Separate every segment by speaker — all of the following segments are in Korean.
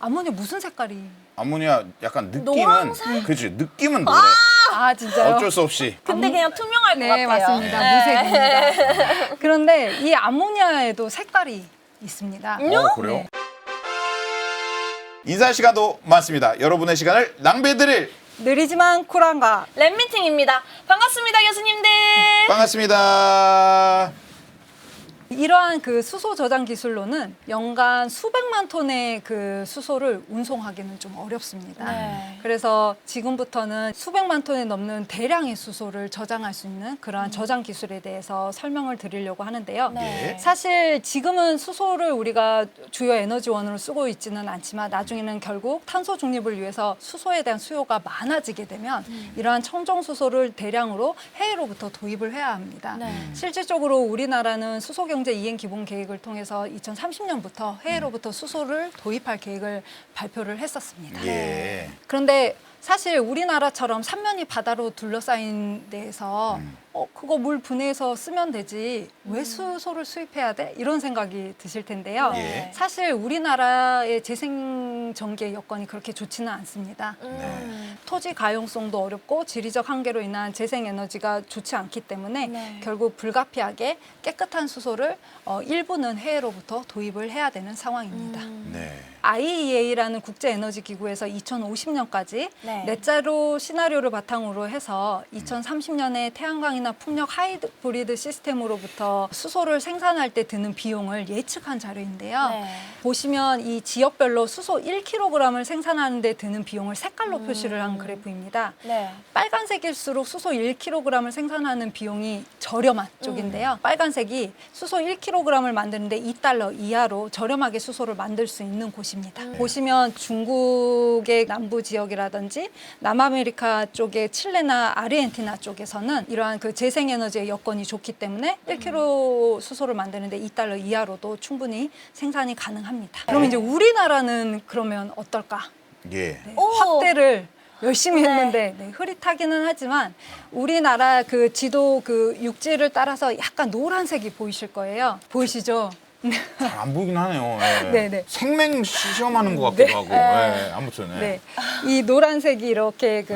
Speaker 1: 암모니아 무슨 색깔이?
Speaker 2: 암모니아 약간 느낌은
Speaker 3: 노란색?
Speaker 2: 그렇지 느낌은 노래.
Speaker 1: 아 진짜요?
Speaker 2: 어쩔 수 없이.
Speaker 3: 근데 그냥 투명할 것
Speaker 1: 네,
Speaker 3: 같아요.
Speaker 1: 맞습니다.
Speaker 3: 네.
Speaker 1: 무색입니다. 그런데 이 암모니아에도 색깔이 있습니다.
Speaker 2: 그래요?
Speaker 1: 네.
Speaker 2: 인사 시간도 많습니다. 여러분의 시간을 낭비해드릴
Speaker 1: 느리지만 쿨한가?
Speaker 3: 랩미팅입니다. 반갑습니다, 교수님들.
Speaker 2: 반갑습니다.
Speaker 1: 이러한 그 수소 저장 기술로는 연간 수백만 톤의 그 수소를 운송하기는 좀 어렵습니다.
Speaker 3: 네.
Speaker 1: 그래서 지금부터는 수백만 톤이 넘는 대량의 수소를 저장할 수 있는 그러한 저장 기술에 대해서 설명을 드리려고 하는데요.
Speaker 3: 네.
Speaker 1: 사실 지금은 수소를 우리가 주요 에너지원으로 쓰고 있지는 않지만 나중에는 결국 탄소 중립을 위해서 수소에 대한 수요가 많아지게 되면 이러한 청정 수소를 대량으로 해외로부터 도입을 해야 합니다.
Speaker 3: 네.
Speaker 1: 실질적으로 우리나라는 수소 경제 이행 기본 계획을 통해서 2030년부터 해외로부터 수소를 도입할 계획을 발표를 했었습니다.
Speaker 2: 예.
Speaker 1: 그런데 사실 우리나라처럼 삼면이 바다로 둘러싸인 데에서 그거 물 분해해서 쓰면 되지 왜 수소를 수입해야 돼? 이런 생각이 드실 텐데요.
Speaker 2: 예.
Speaker 1: 사실 우리나라의 재생 전개 여건이 그렇게 좋지는 않습니다. 토지 가용성도 어렵고 지리적 한계로 인한 재생 에너지가 좋지 않기 때문에
Speaker 3: 네.
Speaker 1: 결국 불가피하게 깨끗한 수소를 일부는 해외로부터 도입을 해야 되는 상황입니다.
Speaker 2: 네.
Speaker 1: IEA라는 국제에너지기구에서 2050년까지
Speaker 3: 네.
Speaker 1: 넷자로 시나리오를 바탕으로 해서 2030년에 태양광이나 풍력 하이브리드 시스템으로부터 수소를 생산할 때 드는 비용을 예측한 자료인데요.
Speaker 3: 네.
Speaker 1: 보시면 이 지역별로 수소 1kg을 생산하는 데 드는 비용을 색깔로 표시를 한 그래프입니다.
Speaker 3: 네.
Speaker 1: 빨간색일수록 수소 1kg을 생산하는 비용이 저렴한 쪽인데요. 빨간색이 수소 1kg을 만드는데 $2 이하로 저렴하게 수소를 만들 수 있는 곳입니다. 보시면 중국의 남부 지역이라든지 남아메리카 쪽의 칠레나 아르헨티나 쪽에서는 이러한 그 재생에너지의 여건이 좋기 때문에 1kg 수소를 만드는데 $2 이하로도 충분히 생산이 가능합니다. 그럼 이제 우리나라는 그러면 어떨까?
Speaker 2: 예.
Speaker 1: 네,
Speaker 3: 오!
Speaker 1: 확대를 열심히
Speaker 3: 네.
Speaker 1: 했는데 흐릿하기는 하지만 우리나라 그 지도 그 육지를 따라서 약간 노란색이 보이실 거예요. 보이시죠?
Speaker 2: 잘 안 보이긴 하네요. 예.
Speaker 1: 네네.
Speaker 2: 생맹 시험하는 것 같기도 하고. 예. 아무튼. 예.
Speaker 1: 네, 이 노란색이 이렇게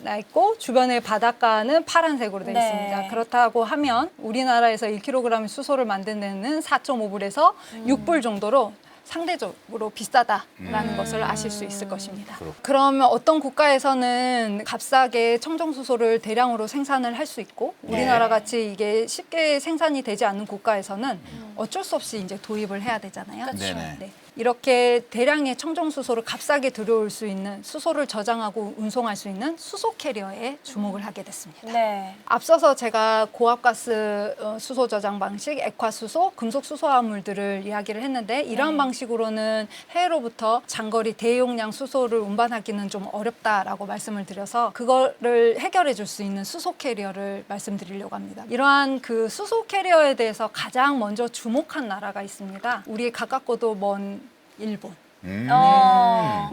Speaker 1: 나 있고 주변에 바닷가는 파란색으로 되어
Speaker 3: 네.
Speaker 1: 있습니다. 그렇다고 하면 우리나라에서 1kg 수소를 만드는 데는 4.5불에서 6불 정도로 상대적으로 비싸다라는 것을 아실 수 있을 것입니다. 그러면 어떤 국가에서는 값싸게 청정수소를 대량으로 생산을 할 수 있고 우리나라 같이 이게 쉽게 생산이 되지 않는 국가에서는 어쩔 수 없이 이제 도입을 해야 되잖아요.
Speaker 3: 그쵸.
Speaker 2: 네네.
Speaker 1: 네. 이렇게 대량의 청정수소를 값싸게 들여올 수 있는 수소를 저장하고 운송할 수 있는 수소 캐리어에 주목을 하게 됐습니다.
Speaker 3: 네.
Speaker 1: 앞서서 제가 고압가스 수소 저장 방식, 액화수소, 금속수소화물들을 이야기를 했는데 이러한 방식으로는 해외로부터 장거리 대용량 수소를 운반하기는 좀 어렵다라고 말씀을 드려서 그거를 해결해 줄 수 있는 수소 캐리어를 말씀드리려고 합니다. 이러한 그 수소 캐리어에 대해서 가장 먼저 주목한 나라가 있습니다. 우리의 가깝고도 먼 일본.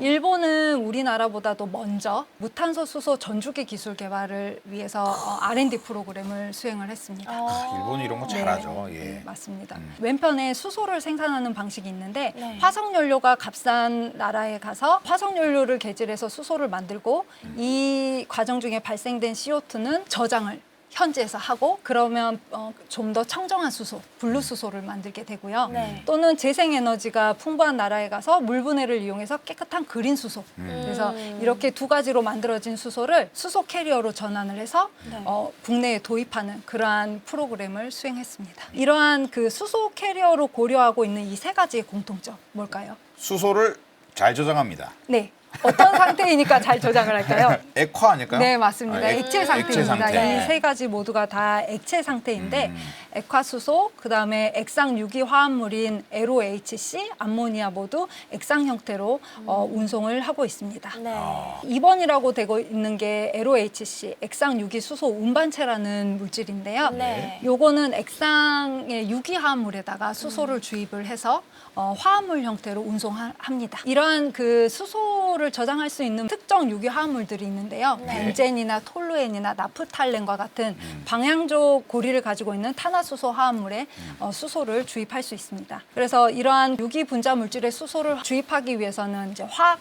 Speaker 1: 일본은 우리나라보다도 먼저 무탄소 수소 전주기 기술 개발을 위해서 R&D 프로그램을 수행을 했습니다.
Speaker 2: 일본이 이런 거 잘하죠. 예.
Speaker 1: 맞습니다. 왼편에 수소를 생산하는 방식이 있는데
Speaker 3: 네.
Speaker 1: 화석연료가 값싼 나라에 가서 화석연료를 개질해서 수소를 만들고 이 과정 중에 발생된 CO2는 저장을 현지에서 하고 그러면 좀 더 청정한 수소, 블루 수소를 만들게 되고요.
Speaker 3: 네.
Speaker 1: 또는 재생에너지가 풍부한 나라에 가서 물 분해를 이용해서 깨끗한 그린 수소. 그래서 이렇게 두 가지로 만들어진 수소를 수소 캐리어로 전환을 해서
Speaker 3: 네.
Speaker 1: 국내에 도입하는 그러한 프로그램을 수행했습니다. 이러한 그 수소 캐리어로 고려하고 있는 이 세 가지의 공통점 뭘까요?
Speaker 2: 수소를 잘 저장합니다.
Speaker 1: 네. 어떤 상태이니까 잘 저장을 할까요?
Speaker 2: 액화 아닐까요?
Speaker 1: 네, 맞습니다.
Speaker 2: 아,
Speaker 1: 액체
Speaker 2: 액체
Speaker 1: 상태입니다.
Speaker 2: 상태.
Speaker 1: 이 세 가지 모두가 다 액체 상태인데 액화수소, 그다음에 액상 유기 화합물인 LOHC, 암모니아 모두 액상 형태로 운송을 하고 있습니다.
Speaker 3: 네.
Speaker 1: 2번이라고 되고 있는 게 LOHC, 액상 유기 수소 운반체라는 물질인데요.
Speaker 3: 네.
Speaker 1: 요거는 액상의 유기 화합물에다가 수소를 주입을 해서 화합물 형태로 운송합니다. 이러한 그 수소를 수소를 저장할 수 있는 특정 유기 화합물들이 있는데요. 벤젠이나 톨루엔이나 나프탈렌과 같은 방향족 고리를 가지고 있는 탄화수소 화합물에 수소를 주입할 수 있습니다. 그래서 이러한 유기 분자 물질의 수소를 주입하기 위해서는 이제 화학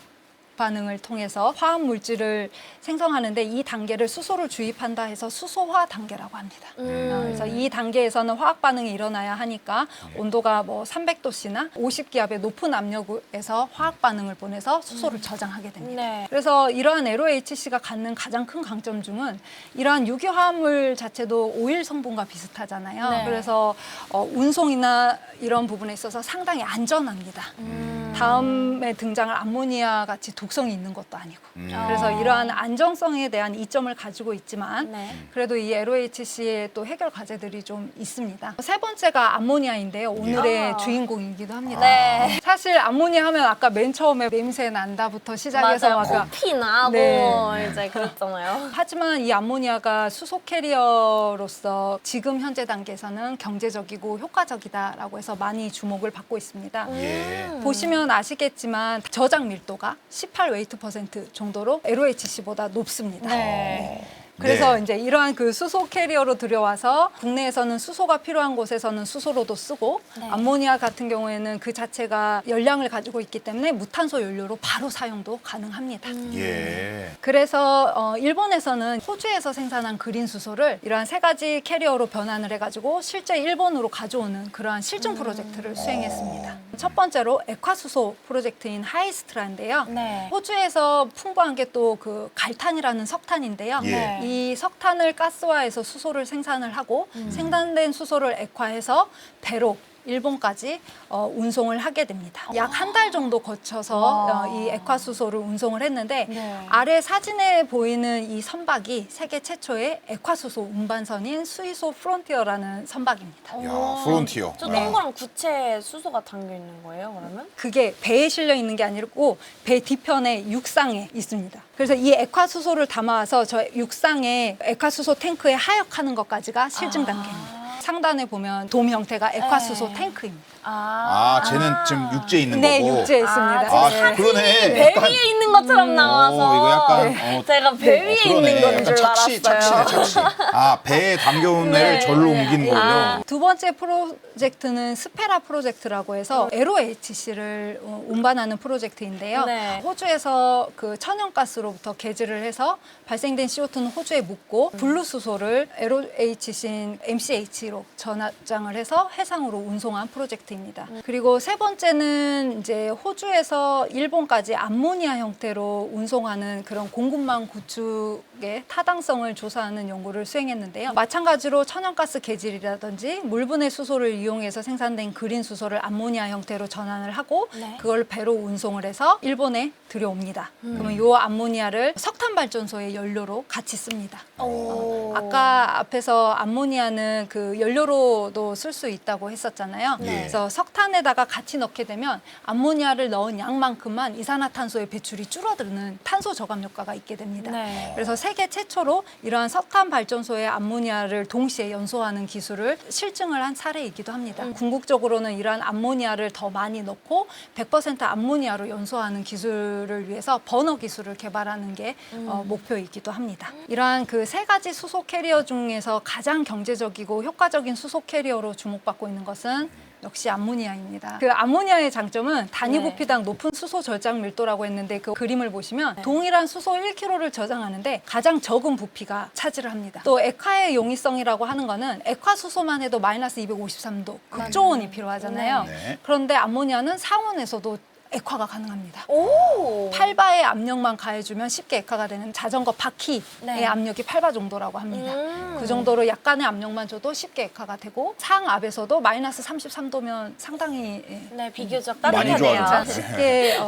Speaker 1: 반응을 통해서 화학 물질을 생성하는데 이 단계를 수소를 주입한다 해서 수소화 단계라고 합니다. 그래서 이 단계에서는 화학 반응이 일어나야 하니까 온도가 뭐 300도씨나 50기압의 높은 압력에서 화학 반응을 보내서 수소를 저장하게 됩니다.
Speaker 3: 네.
Speaker 1: 그래서 이러한 LOHC가 갖는 가장 큰 강점 중은 이러한 유기 화합물 자체도 오일 성분과 비슷하잖아요.
Speaker 3: 네.
Speaker 1: 그래서 운송이나 이런 부분에 있어서 상당히 안전합니다. 다음에 등장할 암모니아 같이 독성이 있는 것도 아니고. 그래서 이러한 안정성에 대한 이점을 가지고 있지만
Speaker 3: 네.
Speaker 1: 그래도 이 LOHC의 또 해결 과제들이 좀 있습니다. 세 번째가 암모니아인데요. 오늘의
Speaker 3: 아.
Speaker 1: 주인공이기도 합니다.
Speaker 3: 네.
Speaker 1: 사실 암모니아 하면 아까 맨 처음에 냄새 난다부터 시작해서
Speaker 3: 맞아요.
Speaker 1: 아까
Speaker 3: 코피 나고
Speaker 1: 네.
Speaker 3: 이제 그랬잖아요.
Speaker 1: 하지만 이 암모니아가 수소 캐리어로서 지금 현재 단계에서는 경제적이고 효과적이다라고 해서 많이 주목을 받고 있습니다.
Speaker 2: 예.
Speaker 1: 보시면 아시겠지만 저장 밀도가 18웨이트% 정도로 LOHC보다 높습니다.
Speaker 3: 네.
Speaker 1: 그래서
Speaker 2: 네.
Speaker 1: 이제 이러한 그 수소 캐리어로 들여와서 국내에서는 수소가 필요한 곳에서는 수소로도 쓰고
Speaker 3: 네.
Speaker 1: 암모니아 같은 경우에는 그 자체가 열량을 가지고 있기 때문에 무탄소 연료로 바로 사용도 가능합니다.
Speaker 2: 예.
Speaker 1: 그래서 일본에서는 호주에서 생산한 그린 수소를 이러한 세 가지 캐리어로 변환을 해가지고 실제 일본으로 가져오는 그러한 실증 프로젝트를 수행했습니다. 첫 번째로 액화수소 프로젝트인 하이스트라인데요.
Speaker 3: 네.
Speaker 1: 호주에서 풍부한 게 또 그 갈탄이라는 석탄인데요.
Speaker 2: 예.
Speaker 1: 이 석탄을 가스화해서 수소를 생산을 하고 생산된 수소를 액화해서 배로 일본까지 운송을 하게 됩니다. 약 한 달 정도 거쳐서
Speaker 3: 와.
Speaker 1: 이 액화수소를 운송을 했는데
Speaker 3: 네.
Speaker 1: 아래 사진에 보이는 이 선박이 세계 최초의 액화수소 운반선인 스위소 프론티어라는 선박입니다.
Speaker 2: 야, 프론티어.
Speaker 3: 저
Speaker 2: 네.
Speaker 3: 동그란 구체 수소가 담겨 있는 거예요, 그러면?
Speaker 1: 그게 배에 실려 있는 게 아니고 배 뒤편에 육상에 있습니다. 그래서 이 액화수소를 담아와서 저 육상에 액화수소 탱크에 하역하는 것까지가 실증 단계입니다. 상단에 보면 돔 형태가 액화수소
Speaker 3: 네.
Speaker 1: 탱크입니다.
Speaker 2: 아, 쟤는 지금 육지에 있는
Speaker 1: 네,
Speaker 2: 거고.
Speaker 1: 육지에 있습니다.
Speaker 2: 아,
Speaker 1: 네.
Speaker 2: 그러네.
Speaker 3: 배 위에 있는 것처럼 나와서
Speaker 2: 이거 약간
Speaker 3: 제가 배 위에
Speaker 2: 그러네.
Speaker 3: 있는 건 줄
Speaker 2: 약간 착시네,
Speaker 3: 알았어요.
Speaker 2: 착시. 아, 배에 담겨온 애를 절로 옮긴 거군요.
Speaker 1: 두 번째 프로젝트는 스페라 프로젝트라고 해서 LOHC를 운반하는 프로젝트인데요.
Speaker 3: 네.
Speaker 1: 호주에서 그 천연가스로부터 개질을 해서 발생된 CO2는 호주에 묻고 블루수소를 LOHC인 MCH로 전화장을 해서 해상으로 운송한 프로젝트입니다. 그리고 세 번째는 이제 호주에서 일본까지 암모니아 형태로 운송하는 그런 공급망 구축의 타당성을 조사하는 연구를 수행했는데요. 마찬가지로 천연가스 개질이라든지 물분해 수소를 이용해서 생산된 그린 수소를 암모니아 형태로 전환을 하고
Speaker 3: 네.
Speaker 1: 그걸 배로 운송을 해서 일본에 들여옵니다. 그러면 이 암모니아를 석탄 발전소의 연료로 같이 씁니다.
Speaker 3: 오.
Speaker 1: 아까 앞에서 암모니아는 그 연료로도 쓸 수 있다고 했었잖아요.
Speaker 2: 예.
Speaker 1: 그래서 석탄에다가 같이 넣게 되면 암모니아를 넣은 양만큼만 이산화탄소의 배출이 줄어드는 탄소 저감 효과가 있게 됩니다.
Speaker 3: 네.
Speaker 1: 그래서 세계 최초로 이러한 석탄 발전소의 암모니아를 동시에 연소하는 기술을 실증을 한 사례이기도 합니다. 궁극적으로는 이러한 암모니아를 더 많이 넣고 100% 암모니아로 연소하는 기술을 위해서 버너 기술을 개발하는 게 목표이기도 합니다. 이러한 그 세 가지 수소 캐리어 중에서 가장 경제적이고 효과적인 수소 캐리어로 주목받고 있는 것은 역시 암모니아입니다. 그 암모니아의 장점은 단위
Speaker 3: 네.
Speaker 1: 부피당 높은 수소 저장 밀도라고 했는데 그 그림을 보시면 동일한 수소 1kg를 저장하는데 가장 적은 부피가 차지를 합니다. 또 액화의 용이성이라고 하는 거는 액화 수소만 해도 마이너스 253도 극저온이 필요하잖아요.
Speaker 2: 네.
Speaker 1: 그런데 암모니아는 상온에서도 액화가 가능합니다.
Speaker 3: 오.
Speaker 1: 8바의 압력만 가해주면 쉽게 액화가 되는 자전거 바퀴의
Speaker 3: 네.
Speaker 1: 압력이 8바 정도라고 합니다. 그 정도로 약간의 압력만 줘도 쉽게 액화가 되고 상압에서도 마이너스 33도면 상당히
Speaker 3: 네, 비교적
Speaker 2: 많이
Speaker 3: 따뜻하네요.
Speaker 2: 좋아졌죠.
Speaker 1: 쉽게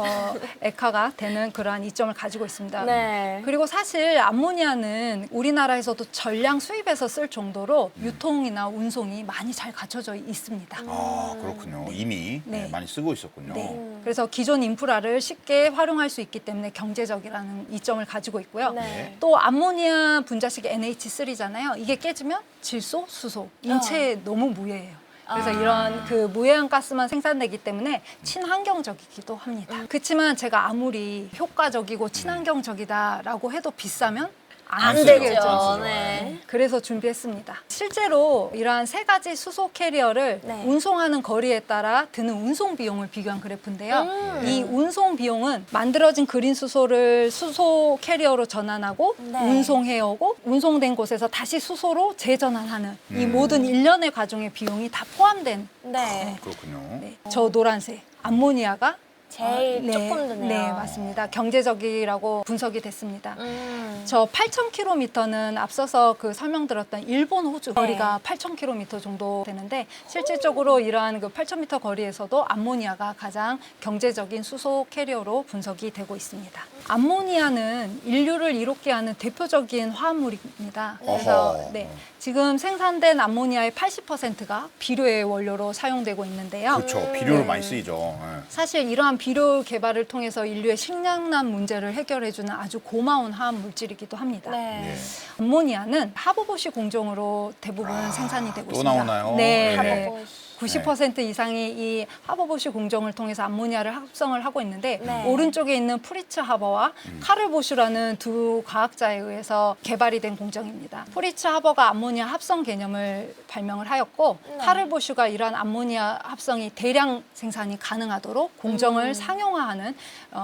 Speaker 1: 액화가 되는 그러한 이점을 가지고 있습니다.
Speaker 3: 네.
Speaker 1: 그리고 사실 암모니아는 우리나라에서도 전량 수입해서 쓸 정도로 유통이나 운송이 많이 잘 갖춰져 있습니다.
Speaker 2: 아, 그렇군요. 이미
Speaker 1: 네.
Speaker 2: 많이 쓰고 있었군요.
Speaker 1: 네. 그래서 기존 인프라를 쉽게 활용할 수 있기 때문에 경제적이라는 이점을 가지고 있고요.
Speaker 3: 네.
Speaker 1: 또 암모니아 분자식이 NH3잖아요. 이게 깨지면 질소, 수소, 인체에 너무 무해해요. 그래서 이런 그 무해한 가스만 생산되기 때문에 친환경적이기도 합니다. 그렇지만 제가 아무리 효과적이고 친환경적이다라고 해도 비싸면 안
Speaker 3: 안
Speaker 1: 되겠죠.
Speaker 3: 되죠. 네.
Speaker 1: 그래서 준비했습니다. 실제로 이러한 세 가지 수소 캐리어를
Speaker 3: 네.
Speaker 1: 운송하는 거리에 따라 드는 운송 비용을 비교한 그래프인데요. 이 운송 비용은 만들어진 그린 수소를 수소 캐리어로 전환하고
Speaker 3: 네.
Speaker 1: 운송해 오고 운송된 곳에서 다시 수소로 재전환하는 이 모든 일련의 과정의 비용이 다 포함된
Speaker 3: 네.
Speaker 2: 그렇군요.
Speaker 1: 네. 저 노란색 암모니아가
Speaker 3: 제일 조금 드네요.
Speaker 1: 네, 맞습니다. 경제적이라고 분석이 됐습니다.
Speaker 3: 음.
Speaker 1: 저 8,000km는 앞서서 그 설명드렸던 일본, 호주
Speaker 3: 네.
Speaker 1: 거리가 8,000km 정도 되는데 실질적으로 이러한 그 8,000m 거리에서도 암모니아가 가장 경제적인 수소 캐리어로 분석이 되고 있습니다. 암모니아는 인류를 이롭게 하는 대표적인 화합물입니다. 그래서
Speaker 2: 어허.
Speaker 1: 네, 지금 생산된 암모니아의 80%가 비료의 원료로 사용되고 있는데요.
Speaker 2: 그렇죠. 비료를 많이 쓰이죠. 예.
Speaker 1: 사실 이러한 비료 개발을 통해서 인류의 식량난 문제를 해결해주는 아주 고마운 화합 물질이기도 합니다.
Speaker 3: 네.
Speaker 2: 예.
Speaker 1: 암모니아는 하버보시 공정으로 대부분 생산이 되고
Speaker 2: 또
Speaker 1: 있습니다.
Speaker 2: 나오나요?
Speaker 1: 네,
Speaker 2: 네.
Speaker 1: 네.
Speaker 3: 하버보시.
Speaker 1: 90% 이상이 이 하버보시 공정을 통해서 암모니아를 합성을 하고 있는데
Speaker 3: 네.
Speaker 1: 오른쪽에 있는 프리츠 하버와 카를 보슈라는 두 과학자에 의해서 개발이 된 공정입니다. 프리츠 하버가 암모니아 합성 개념을 발명을 하였고 카를 보슈가 이러한 암모니아 합성이 대량 생산이 가능하도록 공정을 상용화하는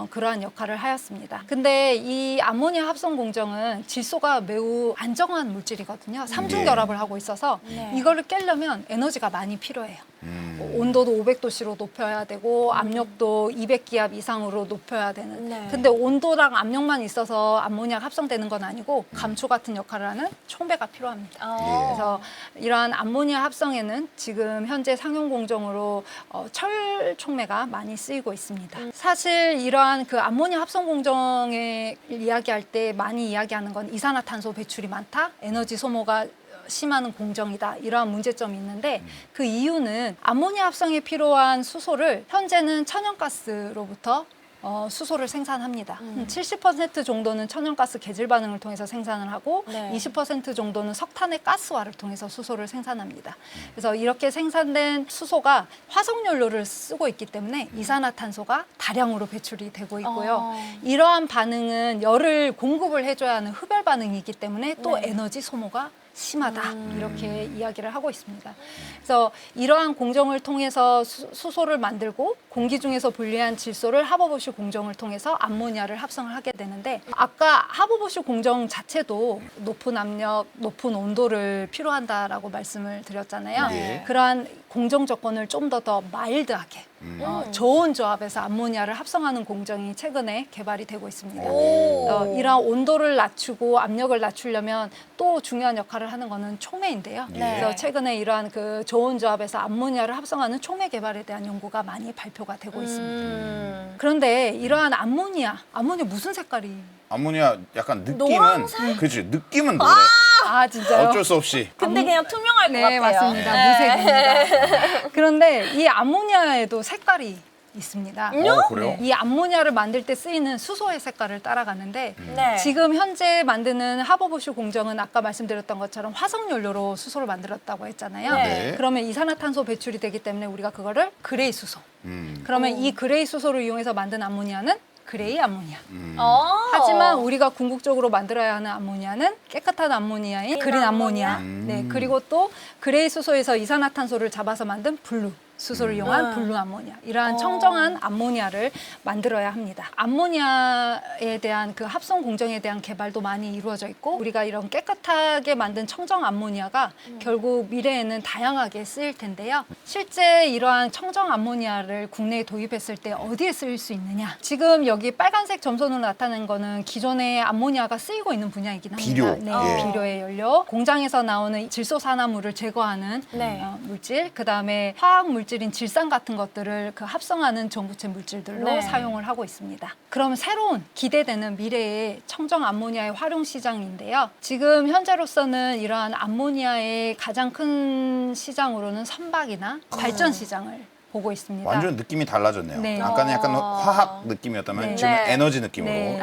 Speaker 1: 그러한 역할을 하였습니다. 근데 이 암모니아 합성 공정은 질소가 매우 안정한 물질이거든요. 삼중 결합을 하고 있어서
Speaker 3: 네.
Speaker 1: 이거를 깨려면 에너지가 많이 필요해요. 온도도 500도씨로 높여야 되고 압력도 200기압 이상으로 높여야 되는.
Speaker 3: 네.
Speaker 1: 근데 온도랑 압력만 있어서 암모니아가 합성되는 건 아니고 감초 같은 역할을 하는 촉매가 필요합니다. 그래서 이러한 암모니아 합성에는 지금 현재 상용 공정으로 철 촉매가 많이 쓰이고 있습니다. 사실 이러한 그 암모니아 합성 공정에 이야기할 때 많이 이야기하는 건 이산화탄소 배출이 많다, 에너지 소모가 심한 공정이다, 이러한 문제점이 있는데 그 이유는 암모니아 합성에 필요한 수소를 현재는 천연가스로부터 수소를 생산합니다. 70% 정도는 천연가스 개질 반응을 통해서 생산을 하고
Speaker 3: 네.
Speaker 1: 20% 정도는 석탄의 가스화를 통해서 수소를 생산합니다. 그래서 이렇게 생산된 수소가 화석연료를 쓰고 있기 때문에 이산화탄소가 다량으로 배출이 되고 있고요. 이러한 반응은 열을 공급을 해줘야 하는 흡열 반응이기 때문에 또
Speaker 3: 네.
Speaker 1: 에너지 소모가 심하다, 이렇게 이야기를 하고 있습니다. 그래서 이러한 공정을 통해서 수소를 만들고 공기 중에서 분리한 질소를 하버보시 공정을 통해서 암모니아를 합성을 하게 되는데 아까 하버보시 공정 자체도 높은 압력, 높은 온도를 필요한다라고 말씀을 드렸잖아요.
Speaker 2: 네.
Speaker 1: 그러한 공정 조건을 좀 더 마일드하게 저온 조합에서 암모니아를 합성하는 공정이 최근에 개발이 되고 있습니다. 이러한 온도를 낮추고 압력을 낮추려면 또 중요한 역할을 하는 거는 촉매인데요.
Speaker 3: 네.
Speaker 1: 그래서 최근에 이러한 그 저온 조합에서 암모니아를 합성하는 촉매 개발에 대한 연구가 많이 발표가 되고 있습니다. 그런데 이러한 암모니아 무슨 색깔이?
Speaker 2: 암모니아 약간 느낌은
Speaker 3: 노란색?
Speaker 2: 그렇지. 느낌은 노래.
Speaker 1: 아, 진짜요?
Speaker 2: 어쩔 수 없이.
Speaker 3: 근데 그냥 투명할 것
Speaker 1: 네,
Speaker 3: 같아요.
Speaker 1: 맞습니다. 무색입니다. 그런데 이 암모니아에도 색깔이 있습니다.
Speaker 2: 그래요?
Speaker 1: 이 암모니아를 만들 때 쓰이는 수소의 색깔을 따라가는데
Speaker 3: 네.
Speaker 1: 지금 현재 만드는 하버보시 공정은 아까 말씀드렸던 것처럼 화석연료로 수소를 만들었다고 했잖아요.
Speaker 2: 네.
Speaker 1: 그러면 이산화탄소 배출이 되기 때문에 우리가 그거를 그레이 수소.
Speaker 2: 음.
Speaker 1: 그러면 이 그레이 수소를 이용해서 만든 암모니아는 그레이 암모니아.
Speaker 3: 하지만
Speaker 1: 하지만 우리가 궁극적으로 만들어야 하는 암모니아는 깨끗한 암모니아인 그린 암모니아. 네, 그리고 또 그레이 수소에서 이산화탄소를 잡아서 만든 블루 수소를 이용한 블루 암모니아. 이러한 청정한 암모니아를 만들어야 합니다. 암모니아에 대한 그 합성 공정에 대한 개발도 많이 이루어져 있고 우리가 이런 깨끗하게 만든 청정 암모니아가 결국 미래에는 다양하게 쓰일 텐데요. 실제 이러한 청정 암모니아를 국내에 도입했을 때 어디에 쓰일 수 있느냐? 지금 여기 빨간색 점선으로 나타낸 거는 기존의 암모니아가 쓰이고 있는 분야이긴 합니다.
Speaker 2: 비료.
Speaker 1: 네,
Speaker 2: 예.
Speaker 1: 비료의 연료. 공장에서 나오는 질소산화물을 제거하는
Speaker 3: 네.
Speaker 1: 물질, 그다음에 화학 물질인 질산 같은 것들을 그 합성하는 전구체 물질들로
Speaker 3: 네.
Speaker 1: 사용을 하고 있습니다. 그럼 새로운 기대되는 미래의 청정 암모니아의 활용 시장인데요. 지금 현재로서는 이러한 암모니아의 가장 큰 시장으로는 선박이나 발전 시장을 보고 있습니다.
Speaker 2: 완전 느낌이 달라졌네요.
Speaker 1: 네.
Speaker 2: 아까는 약간 화학 느낌이었다면
Speaker 1: 네.
Speaker 2: 지금은
Speaker 3: 네.
Speaker 2: 에너지 느낌으로.
Speaker 1: 네.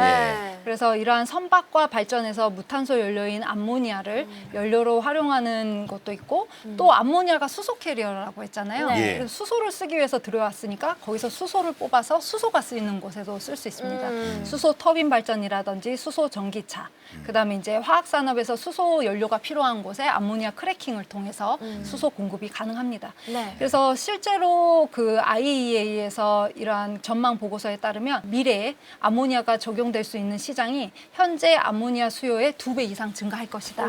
Speaker 2: 예.
Speaker 1: 그래서 이러한 선박과 발전해서 무탄소 연료인 암모니아를 연료로 활용하는 것도 있고 또 암모니아가 수소 캐리어라고 했잖아요.
Speaker 3: 네.
Speaker 1: 그래서 수소를 쓰기 위해서 들여왔으니까 거기서 수소를 뽑아서 수소가 쓰이는 곳에도 쓸 수 있습니다. 수소 터빈 발전이라든지 수소 전기차, 그다음에 이제 화학 산업에서 수소 연료가 필요한 곳에 암모니아 크래킹을 통해서 수소 공급이 가능합니다.
Speaker 3: 네.
Speaker 1: 그래서 실제로 그 IAEA에서 이러한 전망 보고서에 따르면 미래에 암모니아가 적용될 수 있는 시장이 현재 암모니아 수요의 2배 이상 증가할 것이다.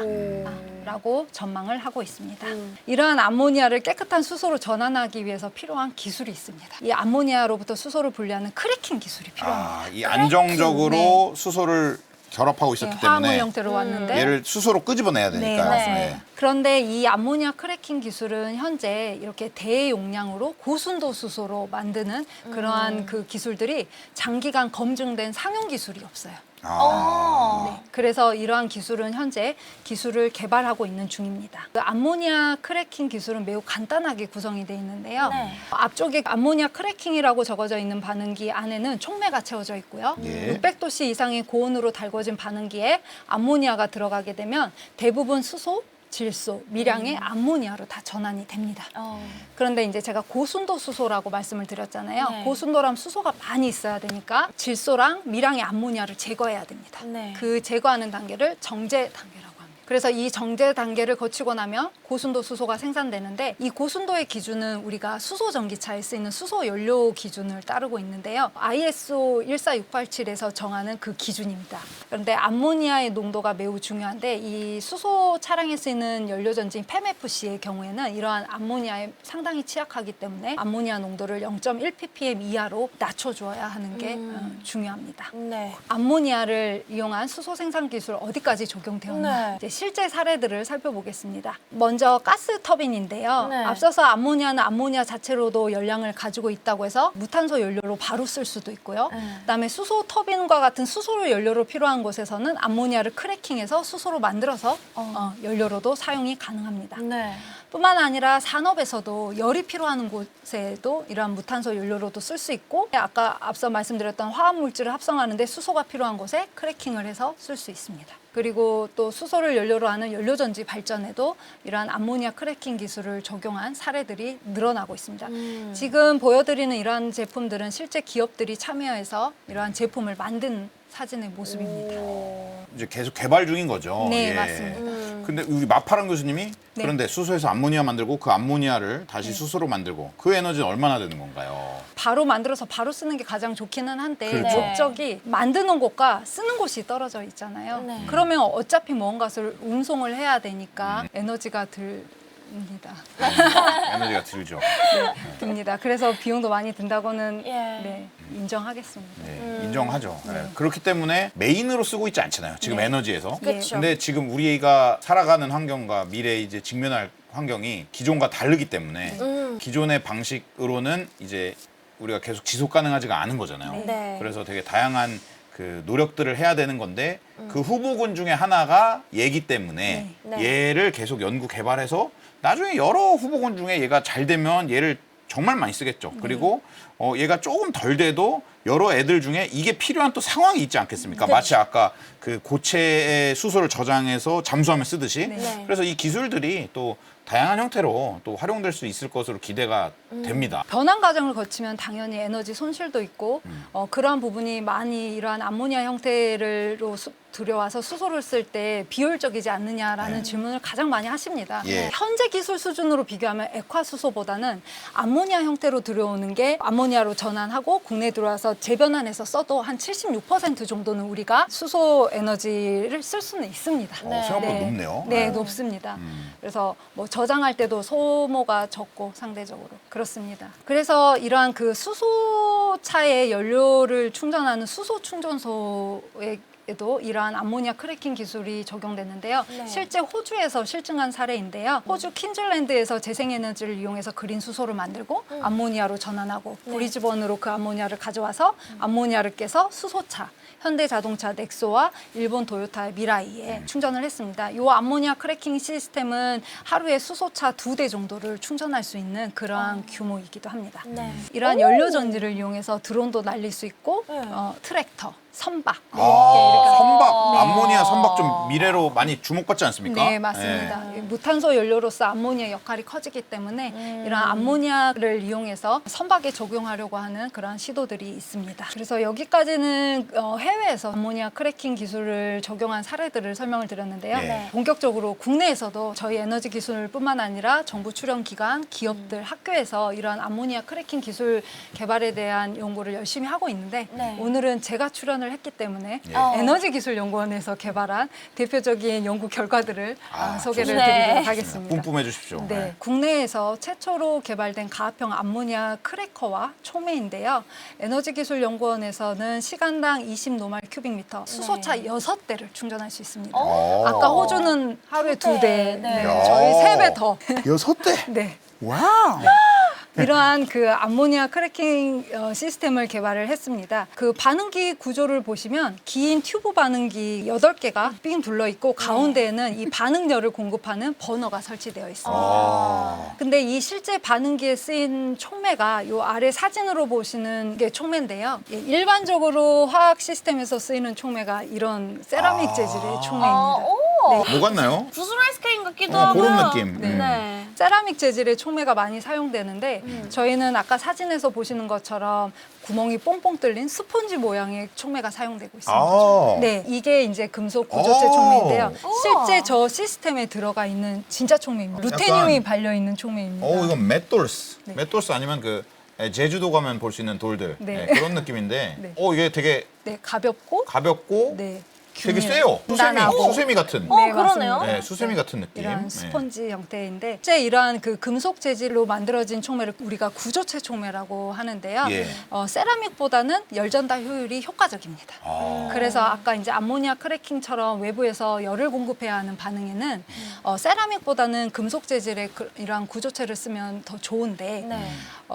Speaker 1: 라고 전망을 하고 있습니다. 이러한 암모니아를 깨끗한 수소로 전환하기 위해서 필요한 기술이 있습니다. 이 암모니아로부터 수소를 분리하는 크래킹 기술이 필요합니다.
Speaker 2: 아, 이 안정적으로 수소를 결합하고 있었기
Speaker 1: 화합물
Speaker 2: 때문에
Speaker 1: 형태로 왔는데
Speaker 2: 얘를 수소로 끄집어내야
Speaker 1: 네,
Speaker 2: 되니까.
Speaker 1: 맞습니다. 그런데 이 암모니아 크래킹 기술은 현재 이렇게 대용량으로 고순도 수소로 만드는 그러한 그 기술들이 장기간 검증된 상용 기술이 없어요. 네, 그래서 이러한 기술은 현재 기술을 개발하고 있는 중입니다. 그 암모니아 크래킹 기술은 매우 간단하게 구성이 되어 있는데요.
Speaker 3: 네.
Speaker 1: 앞쪽에 암모니아 크래킹이라고 적어져 있는 반응기 안에는 촉매가 채워져 있고요.
Speaker 2: 예.
Speaker 1: 600도씨 이상의 고온으로 달궈진 반응기에 암모니아가 들어가게 되면 대부분 수소, 질소, 미량의 암모니아로 다 전환이 됩니다. 그런데 이제 제가 고순도 수소라고 말씀을 드렸잖아요.
Speaker 3: 네.
Speaker 1: 고순도라면 수소가 많이 있어야 되니까 질소랑 미량의 암모니아를 제거해야 됩니다.
Speaker 3: 네.
Speaker 1: 그 제거하는 단계를 정제 단계라고 합니다. 그래서 이 정제 단계를 거치고 나면 고순도 수소가 생산되는데 이 고순도의 기준은 우리가 수소 전기차에 쓰이는 수소 연료 기준을 따르고 있는데요. ISO 14687에서 정하는 그 기준입니다. 그런데 암모니아의 농도가 매우 중요한데 이 수소 차량에 쓰이는 연료전지인 PEMFC의 경우에는 이러한 암모니아에 상당히 취약하기 때문에 암모니아 농도를 0.1 ppm 이하로 낮춰주어야 하는 게 중요합니다.
Speaker 3: 네.
Speaker 1: 암모니아를 이용한 수소 생산 기술 어디까지 적용되었나
Speaker 3: 네.
Speaker 1: 이제 실제 사례들을 살펴보겠습니다. 먼저 가스 터빈인데요.
Speaker 3: 네.
Speaker 1: 앞서서 암모니아는 암모니아 자체로도 열량을 가지고 있다고 해서 무탄소 연료로 바로 쓸 수도 있고요. 그다음에 수소 터빈과 같은 수소 연료로 필요한 곳에서는 암모니아를 크래킹해서 수소로 만들어서 연료로도 사용이 가능합니다.
Speaker 3: 네.
Speaker 1: 뿐만 아니라 산업에서도 열이 필요한 곳에도 이러한 무탄소 연료로도 쓸 수 있고 아까 앞서 말씀드렸던 화학 물질을 합성하는데 수소가 필요한 곳에 크래킹을 해서 쓸 수 있습니다. 그리고 또 수소를 연료로 하는 연료전지 발전에도 이러한 암모니아 크래킹 기술을 적용한 사례들이 늘어나고 있습니다. 지금 보여드리는 이러한 제품들은 실제 기업들이 참여해서 이러한 제품을 만든 사진의 모습입니다.
Speaker 2: 이제 계속 개발 중인 거죠.
Speaker 1: 네,
Speaker 2: 예.
Speaker 1: 맞습니다.
Speaker 2: 근데 우리 마파랑 교수님이 그런데 수소에서 암모니아 만들고 그 암모니아를 다시 수소로 만들고 그 에너지는 얼마나 되는 건가요?
Speaker 1: 바로 만들어서 바로 쓰는 게 가장 좋기는 한데
Speaker 2: 그렇죠.
Speaker 1: 목적이 만드는 곳과 쓰는 곳이 떨어져 있잖아요.
Speaker 3: 네.
Speaker 1: 그러면 어차피 뭔가를 운송을 해야 되니까 에너지가 듭니다.
Speaker 2: 에너지가 들죠.
Speaker 1: 듭니다. 그래서 비용도 많이 든다고는
Speaker 3: 예.
Speaker 1: 네, 인정하겠습니다.
Speaker 2: 네, 인정하죠. 네. 그렇기 때문에 메인으로 쓰고 있지 않잖아요. 지금
Speaker 1: 네.
Speaker 2: 에너지에서.
Speaker 3: 그렇죠.
Speaker 2: 근데 지금 우리가 살아가는 환경과 미래에 이제 직면할 환경이 기존과 다르기 때문에 기존의 방식으로는 이제 우리가 계속 지속 가능하지가 않은 거잖아요.
Speaker 3: 네.
Speaker 2: 그래서 되게 다양한 그 노력들을 해야 되는 건데 그 후보군 중에 하나가 얘기 때문에
Speaker 3: 네.
Speaker 2: 얘를 계속 연구 개발해서 나중에 여러 후보군 중에 얘가 잘 되면 얘를 정말 많이 쓰겠죠. 그리고 얘가 조금 덜 돼도 여러 애들 중에 이게 필요한 또 상황이 있지 않겠습니까? 마치 아까 그 고체의 수소를 저장해서 잠수함에 쓰듯이.
Speaker 3: 네.
Speaker 2: 그래서 이 기술들이 또 다양한 형태로 또 활용될 수 있을 것으로 기대가 됩니다.
Speaker 1: 변환 과정을 거치면 당연히 에너지 손실도 있고 그러한 부분이 많이 이러한 암모니아 형태로 들여와서 수소를 쓸 때 비효율적이지 않느냐라는 질문을 가장 많이 하십니다.
Speaker 2: 예.
Speaker 1: 현재 기술 수준으로 비교하면 액화수소보다는 암모니아 형태로 들여오는 게 암모니아로 전환하고 국내에 들어와서 재변환해서 써도 한 76% 정도는 우리가 수소 에너지를 쓸 수는 있습니다.
Speaker 2: 생각보다 높네요.
Speaker 1: 네, 높습니다. 그래서 뭐 저장할 때도 소모가 적고 상대적으로 그렇습니다. 그래서 이러한 그 수소차의 연료를 충전하는 수소 충전소에도 이러한 암모니아 크래킹 기술이 적용됐는데요.
Speaker 3: 네.
Speaker 1: 실제 호주에서 실증한 사례인데요. 호주 킨즐랜드에서 재생에너지를 이용해서 그린 수소를 만들고 암모니아로 전환하고 브리즈번으로 그 암모니아를 가져와서 암모니아를 깨서 수소차, 현대자동차 넥소와 일본 토요타의 미라이에 충전을 했습니다. 이 암모니아 크래킹 시스템은 하루에 수소차 2대 정도를 충전할 수 있는 그러한 규모이기도 합니다.
Speaker 3: 네.
Speaker 1: 이러한 연료 전지를 이용해서 드론도 날릴 수 있고
Speaker 3: 네.
Speaker 1: 트랙터, 선박.
Speaker 2: 선박,
Speaker 1: 네.
Speaker 2: 암모니아 선박 좀 미래로 많이 주목받지 않습니까?
Speaker 1: 네, 맞습니다. 무탄소 연료로서 암모니아 역할이 커지기 때문에 이런 암모니아를 이용해서 선박에 적용하려고 하는 그런 시도들이 있습니다. 그래서 여기까지는 해외에서 암모니아 크래킹 기술을 적용한 사례들을 설명을 드렸는데요.
Speaker 2: 네.
Speaker 1: 본격적으로 국내에서도 저희 에너지 기술뿐만 아니라 정부 출연 기관, 기업들, 학교에서 이런 암모니아 크래킹 기술 개발에 대한 연구를 열심히 하고 있는데
Speaker 3: 네.
Speaker 1: 오늘은 제가 출연을 했기 때문에
Speaker 2: 예.
Speaker 1: 에너지기술연구원에서 개발한 대표적인 연구 결과들을 소개를
Speaker 3: 좋습니다.
Speaker 1: 드리도록
Speaker 3: 네.
Speaker 1: 하겠습니다.
Speaker 2: 뿜뿜해 주십시오.
Speaker 1: 네, 국내에서 최초로 개발된 가합형 암모니아 크래커와 초매인데요. 에너지기술연구원에서는 시간당 20노말 큐빅미터 수소차 6대를 충전할 수 있습니다. 아까 호주는 하루에 2대,
Speaker 3: 네.
Speaker 1: 네, 저희 3배 더.
Speaker 2: 6대.
Speaker 1: 네.
Speaker 2: 와우.
Speaker 1: 이러한 그 암모니아 크래킹 시스템을 개발을 했습니다. 그 반응기 구조를 보시면 긴 튜브 반응기 8개가 삥 둘러 있고 가운데에는 이 반응열을 공급하는 버너가 설치되어 있습니다. 근데 이 실제 반응기에 쓰인 촉매가 요 아래 사진으로 보시는 게 촉매인데요. 예, 일반적으로 화학 시스템에서 쓰이는 촉매가 이런 세라믹 재질의 촉매입니다.
Speaker 2: 뭐 같나요?
Speaker 3: 구슬 아이스크림 같기도 하고.
Speaker 2: 그런 느낌.
Speaker 3: 네.
Speaker 1: 세라믹 재질의 촉매가 많이 사용되는데 저희는 아까 사진에서 보시는 것처럼 구멍이 뽕뽕 뚫린 스폰지 모양의 촉매가 사용되고 있습니다.
Speaker 2: 아.
Speaker 1: 네, 이게 이제 금속 구조체
Speaker 2: 오.
Speaker 1: 촉매인데요. 실제 저 시스템에 들어가 있는 진짜 촉매입니다. 루테늄이 발려 있는 촉매입니다.
Speaker 2: 이건 맷돌스.
Speaker 1: 네.
Speaker 2: 맷돌스 아니면 그 제주도 가면 볼 수 있는 돌들.
Speaker 1: 네.
Speaker 2: 네, 그런 느낌인데.
Speaker 1: 네.
Speaker 2: 이게 되게
Speaker 1: 네, 가볍고
Speaker 2: 가볍고
Speaker 1: 네,
Speaker 2: 되게
Speaker 1: 균일,
Speaker 2: 세요.
Speaker 1: 단단하고.
Speaker 2: 수세미 같은.
Speaker 1: 네,
Speaker 3: 그러네요.
Speaker 1: 맞습니다.
Speaker 2: 네, 수세미 같은 느낌.
Speaker 1: 이런
Speaker 2: 네.
Speaker 1: 스펀지 형태인데 실제 이러한 그 금속 재질로 만들어진 촉매를 우리가 구조체 촉매라고 하는데요.
Speaker 2: 예.
Speaker 1: 세라믹보다는 열 전달 효율이 효과적입니다.
Speaker 2: 아.
Speaker 1: 그래서 아까 이제 암모니아 크래킹처럼 외부에서 열을 공급해야 하는 반응에는 세라믹보다는 금속 재질의 이러한 구조체를 쓰면 더 좋은데
Speaker 3: 네.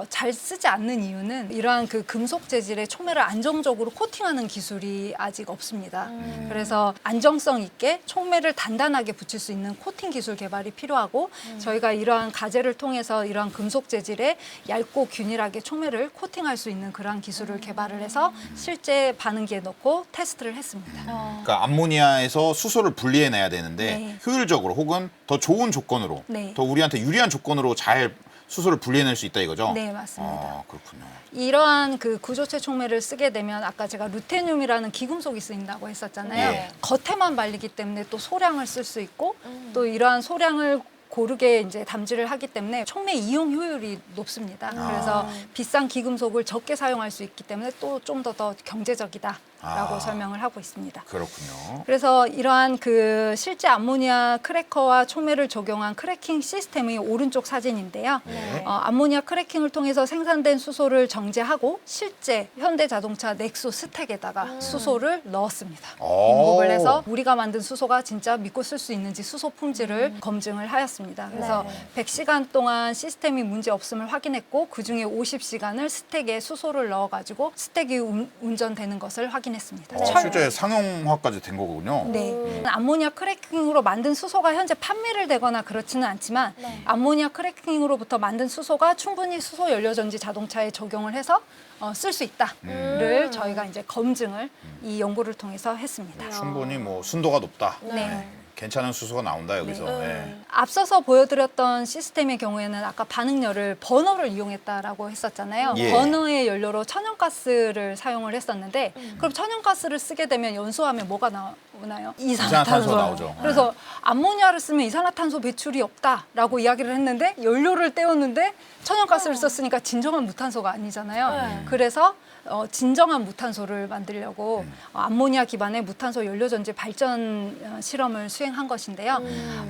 Speaker 1: 잘 쓰지 않는 이유는 이러한 그 금속 재질의 촉매를 안정적으로 코팅하는 기술이 아직 없습니다. 그래서 안정성 있게 촉매를 단단하게 붙일 수 있는 코팅 기술 개발이 필요하고 저희가 이러한 가제를 통해서 이러한 금속 재질의 얇고 균일하게 촉매를 코팅할 수 있는 그러한 기술을 개발을 해서 실제 반응기에 넣고 테스트를 했습니다.
Speaker 2: 그러니까 암모니아에서 수소를 분리해내야 되는데
Speaker 1: 네.
Speaker 2: 효율적으로 혹은 더 좋은 조건으로
Speaker 1: 네.
Speaker 2: 더 우리한테 유리한 조건으로 잘 수소를 분리해낼 수 있다 이거죠?
Speaker 1: 네, 맞습니다.
Speaker 2: 그렇군요.
Speaker 1: 이러한 그 구조체 촉매를 쓰게 되면 아까 제가 루테늄이라는 기금속이 쓰인다고 했었잖아요.
Speaker 2: 네.
Speaker 1: 겉에만 발리기 때문에 또 소량을 쓸 수 있고 또 이러한 소량을 고르게 이제 담지를 하기 때문에 촉매 이용 효율이 높습니다. 그래서 비싼 기금속을 적게 사용할 수 있기 때문에 또 좀 더 경제적이다라고 설명을 하고 있습니다.
Speaker 2: 그렇군요.
Speaker 1: 그래서 이러한 그 실제 암모니아 크래커와 촉매를 적용한 크래킹 시스템의 오른쪽 사진인데요.
Speaker 2: 네.
Speaker 1: 암모니아 크래킹을 통해서 생산된 수소를 정제하고 실제 현대자동차 넥소 스택에다가 수소를 넣었습니다. 공급을 해서 우리가 만든 수소가 진짜 믿고 쓸 수 있는지 수소 품질을 검증을 하였습니다. 그래서 100시간 동안 시스템이 문제 없음을 확인했고 그중에 50시간을 스택에 수소를 넣어가지고 스택이 운전되는 것을 확인했습니다.
Speaker 2: 실제 상용화까지 된 거군요.
Speaker 1: 네. 암모니아 크래킹으로 만든 수소가 현재 판매를 되거나 그렇지는 않지만 암모니아 크래킹으로부터 만든 수소가 충분히 수소 연료전지 자동차에 적용을 해서 쓸 수 있다를 저희가 이제 검증을 이 연구를 통해서 했습니다.
Speaker 2: 충분히 뭐 순도가 높다.
Speaker 1: 네.
Speaker 2: 괜찮은 수소가 나온다 여기서. 네.
Speaker 1: 앞서서 보여드렸던 시스템의 경우에는 아까 반응열을 버너를 이용했다라고 했었잖아요.
Speaker 2: 예.
Speaker 1: 버너의 연료로 천연가스를 사용을 했었는데 그럼 천연가스를 쓰게 되면 연소하면 뭐가 나오나요?
Speaker 2: 이산화탄소 나오죠.
Speaker 1: 그래서 암모니아를 쓰면 이산화탄소 배출이 없다라고 이야기를 했는데 연료를 떼었는데 천연가스를 썼으니까 진정한 무탄소가 아니잖아요. 그래서 진정한 무탄소를 만들려고 암모니아 기반의 무탄소 연료전지 발전 실험을 수행한 것인데요.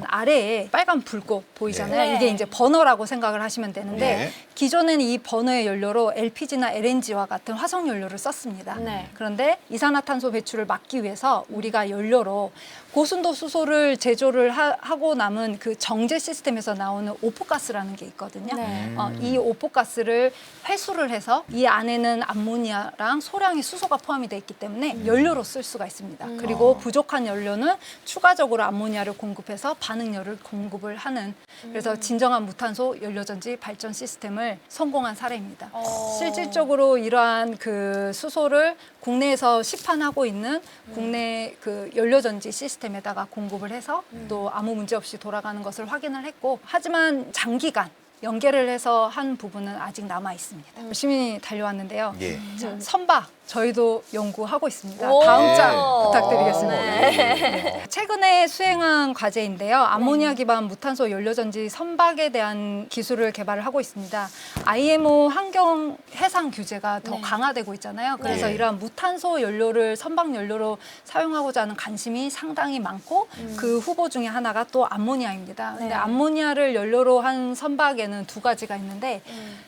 Speaker 1: 아래에 빨간 불꽃 보이잖아요.
Speaker 3: 네.
Speaker 1: 이게 이제 버너라고 생각을 하시면 되는데
Speaker 2: 네.
Speaker 1: 기존에는 이 버너의 연료로 LPG나 LNG와 같은 화석 연료를 썼습니다.
Speaker 3: 네.
Speaker 1: 그런데 이산화탄소 배출을 막기 위해서 우리가 연료로 고순도 수소를 제조를 하고 남은 그 정제 시스템에서 나오는 오포가스라는 게 있거든요.
Speaker 3: 네.
Speaker 1: 이 오포가스를 회수를 해서 이 안에는 암모니아 암모니아랑 소량의 수소가 포함이 되어 있기 때문에 연료로 쓸 수가 있습니다. 그리고 부족한 연료는 추가적으로 암모니아를 공급해서 반응열을 공급을 하는 그래서 진정한 무탄소 연료전지 발전 시스템을 성공한 사례입니다. 실질적으로 이러한 그 수소를 국내에서 시판하고 있는 국내 그 연료전지 시스템에다가 공급을 해서 또 아무 문제 없이 돌아가는 것을 확인을 했고 하지만 장기간 연계를 해서 한 부분은 아직 남아 있습니다. 열심히 달려왔는데요.
Speaker 2: 예.
Speaker 1: 자, 선박 저희도 연구하고 있습니다.
Speaker 3: 오.
Speaker 1: 다음 장
Speaker 3: 네.
Speaker 1: 부탁드리겠습니다.
Speaker 3: 네.
Speaker 1: 최근에 수행한 과제인데요. 암모니아 기반 무탄소 연료전지 선박에 대한 기술을 개발을 하고 있습니다. IMO 환경 해상 규제가 더
Speaker 3: 네.
Speaker 1: 강화되고 있잖아요. 그래서
Speaker 2: 네.
Speaker 1: 이러한 무탄소 연료를 선박 연료로 사용하고자 하는 관심이 상당히 많고 그 후보 중에 하나가 또 암모니아입니다. 근데
Speaker 3: 네.
Speaker 1: 암모니아를 연료로 한 선박에는 두 가지가 있는데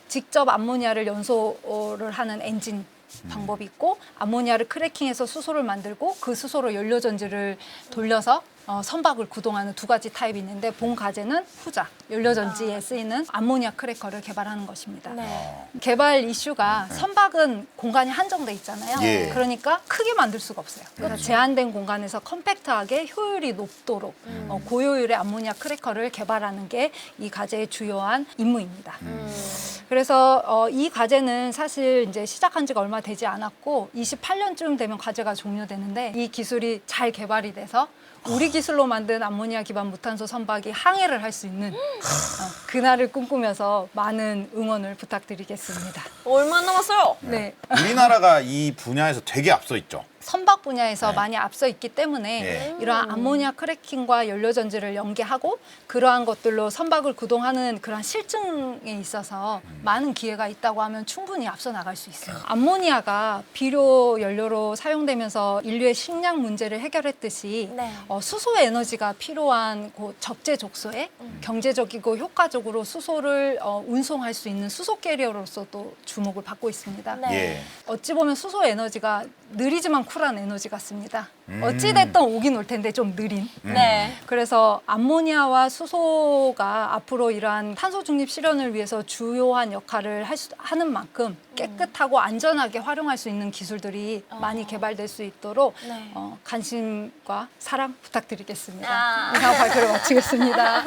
Speaker 1: 직접 암모니아를 연소를 하는 엔진 방법이 있고 암모니아를 크래킹해서 수소를 만들고 그 수소로 연료전지를 돌려서 선박을 구동하는 두 가지 타입이 있는데 본 과제는 후자 연료전지에 쓰이는 암모니아 크래커를 개발하는 것입니다.
Speaker 3: 네.
Speaker 1: 개발 이슈가 선박은 공간이 한정돼 있잖아요.
Speaker 2: 예.
Speaker 1: 그러니까 크게 만들 수가 없어요. 그래서 제한된 공간에서 컴팩트하게 효율이 높도록 고효율의 암모니아 크래커를 개발하는 게 이 과제의 주요한 임무입니다. 그래서 이 과제는 사실 이제 시작한 지가 얼마 되지 않았고 28년쯤 되면 과제가 종료되는데 이 기술이 잘 개발이 돼서 우리 기술로 만든 암모니아 기반 무탄소 선박이 항해를 할 수 있는 그날을 꿈꾸면서 많은 응원을 부탁드리겠습니다.
Speaker 3: 얼마 남았어요?
Speaker 1: 네.
Speaker 2: 우리나라가 이 분야에서 되게 앞서 있죠.
Speaker 1: 선박 분야에서
Speaker 2: 네.
Speaker 1: 많이 앞서 있기 때문에
Speaker 2: 예.
Speaker 1: 이러한 암모니아 크래킹과 연료전지를 연계하고 그러한 것들로 선박을 구동하는 그러한 실증에 있어서 많은 기회가 있다고 하면 충분히 앞서 나갈 수 있어요. 암모니아가 비료 연료로 사용되면서 인류의 식량 문제를 해결했듯이
Speaker 3: 네.
Speaker 1: 수소 에너지가 필요한 그 적재적소에 경제적이고 효과적으로 수소를 운송할 수 있는 수소 캐리어로서 또 주목을 받고 있습니다.
Speaker 3: 네.
Speaker 2: 예.
Speaker 1: 어찌 보면 수소 에너지가 느리지만 쿨한 에너지 같습니다. 어찌 됐든 오긴 올 텐데 좀 느린.
Speaker 3: 네.
Speaker 1: 그래서 암모니아와 수소가 앞으로 이러한 탄소 중립 실현을 위해서 주요한 역할을 하는 만큼 깨끗하고 안전하게 활용할 수 있는 기술들이 많이 개발될 수 있도록
Speaker 3: 네.
Speaker 1: 관심과 사랑 부탁드리겠습니다.
Speaker 3: 아.
Speaker 1: 이상 발표를 마치겠습니다.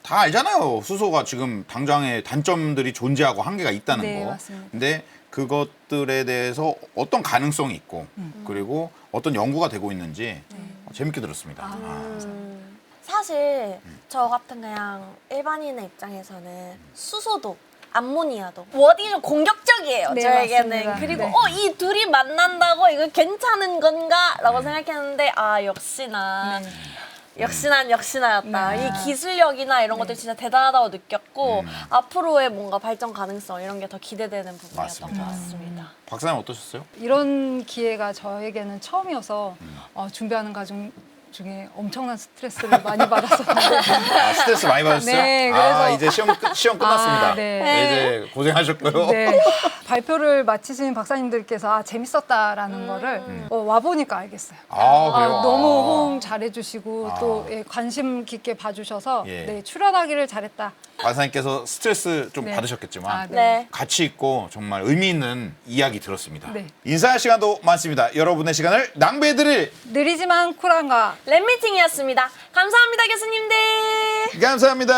Speaker 2: 다 알잖아요. 수소가 지금 당장의 단점들이 존재하고 한계가 있다는
Speaker 1: 네,
Speaker 2: 거.
Speaker 1: 맞습니다.
Speaker 2: 근데 그것들에 대해서 어떤 가능성이 있고 그리고 어떤 연구가 되고 있는지 재밌게 들었습니다.
Speaker 3: 사실 저 같은 그냥 일반인의 입장에서는 수소도 암모니아도 워딩이 좀 공격적이에요.
Speaker 1: 네,
Speaker 3: 저에게는.
Speaker 1: 맞습니다.
Speaker 3: 그리고
Speaker 1: 네.
Speaker 3: 이 둘이 만난다고 이거 괜찮은 건가? 라고 생각했는데 역시나 역시나였다.
Speaker 1: 네.
Speaker 3: 이 기술력이나 이런 것들 진짜 대단하다고 느꼈고 앞으로의 뭔가 발전 가능성 이런 게 더 기대되는 부분이었던
Speaker 2: 맞습니다.
Speaker 3: 것 같습니다.
Speaker 2: 박사님 어떠셨어요?
Speaker 1: 이런 기회가 저에게는 처음이어서 준비하는 과정 중에 엄청난 스트레스를 많이 받았었는데
Speaker 2: 스트레스 많이 받았어요?
Speaker 1: 네, 그래서-
Speaker 2: 이제 시험 끝났습니다.
Speaker 1: 네.
Speaker 2: 이제 고생하셨고요.
Speaker 1: 네. 발표를 마치신 박사님들께서 재밌었다라는 거를 와보니까 알겠어요.
Speaker 2: 그래요?
Speaker 1: 너무 호응 잘해주시고 또 관심 깊게 봐주셔서
Speaker 2: 예.
Speaker 1: 네, 출연하기를 잘했다.
Speaker 2: 박사님께서 스트레스 좀
Speaker 1: 네.
Speaker 2: 받으셨겠지만
Speaker 3: 네.
Speaker 2: 가치 있고 정말 의미 있는 이야기 들었습니다.
Speaker 1: 네.
Speaker 2: 인사할 시간도 많습니다. 여러분의 시간을 낭비해드릴
Speaker 1: 느리지만 쿨한가.
Speaker 3: 랩미팅이었습니다. 감사합니다, 교수님들.
Speaker 2: 감사합니다.